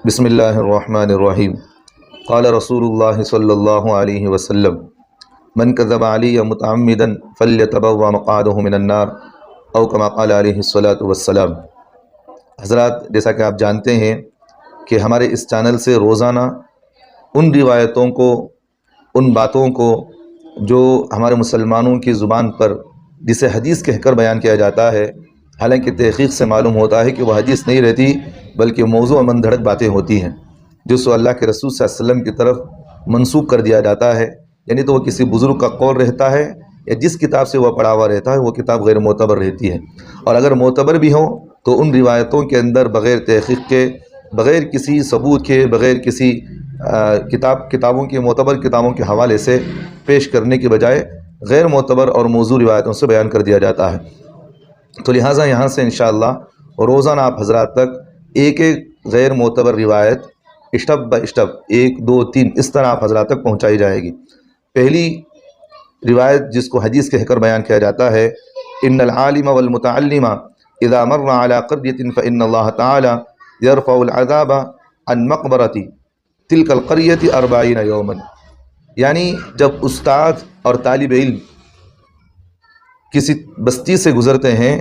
بسم اللہ الرحمن الرحیم قال رسول اللہ صلی اللہ علیہ وسلم من کذب علی متعمدا فلیتبوأ مقعدہ من النار او کما قال علیہ الصلاۃ والسلام۔ حضرات، جیسا کہ آپ جانتے ہیں کہ ہمارے اس چینل سے روزانہ ان روایتوں کو، ان باتوں کو جو ہمارے مسلمانوں کی زبان پر جسے حدیث کہہ کر بیان کیا جاتا ہے، حالانکہ تحقیق سے معلوم ہوتا ہے کہ وہ حدیث نہیں رہتی بلکہ موضوع و من دھڑک باتیں ہوتی ہیں، جس کو اللہ کے رسول صلی اللہ علیہ وسلم کی طرف منسوب کر دیا جاتا ہے۔ یعنی تو وہ کسی بزرگ کا قول رہتا ہے یا جس کتاب سے وہ پڑھا ہوا رہتا ہے وہ کتاب غیر معتبر رہتی ہے، اور اگر معتبر بھی ہوں تو ان روایتوں کے اندر بغیر تحقیق کے، بغیر کسی ثبوت کے، بغیر کسی کتابوں کے، معتبر کتابوں کے حوالے سے پیش کرنے کے بجائے غیر معتبر اور موضوع روایتوں سے بیان کر دیا جاتا ہے۔ تو لہٰذا یہاں سے انشاءاللہ روزانہ آپ حضرات تک ایک ایک غیر معتبر روایت اسٹپ بائی اسٹپ 1 2 3 اس طرح آپ حضرات تک پہنچائی جائے گی۔ پہلی روایت جس کو حدیث کہہ کر بیان کیا جاتا ہے، ان العالم والمتعلم اذا مر على قرية فإن الله تعالى يرفع العذاب عن مقبرة تلك القرية 40 يوما۔ یعنی جب استاد اور طالب علم کسی بستی سے گزرتے ہیں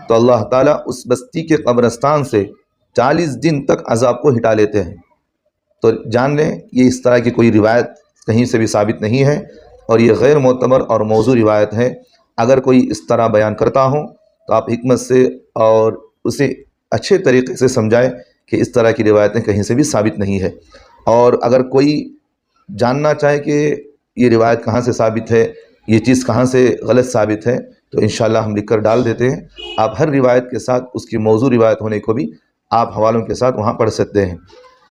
تو اللہ تعالیٰ اس بستی کے قبرستان سے 40 دن تک عذاب کو ہٹا لیتے ہیں۔ تو جان لیں یہ اس طرح کی کوئی روایت کہیں سے بھی ثابت نہیں ہے، اور یہ غیر معتبر اور موضوع روایت ہے۔ اگر کوئی اس طرح بیان کرتا ہوں تو آپ حکمت سے اور اسے اچھے طریقے سے سمجھائیں کہ اس طرح کی روایتیں کہیں سے بھی ثابت نہیں ہے۔ اور اگر کوئی جاننا چاہے کہ یہ روایت کہاں سے ثابت ہے، یہ چیز کہاں سے غلط ثابت ہے، تو انشاءاللہ ہم لکھ کر ڈال دیتے ہیں۔ آپ ہر روایت کے ساتھ اس کی موضوع روایت ہونے کو بھی آپ حوالوں کے ساتھ وہاں پڑھ سکتے ہیں۔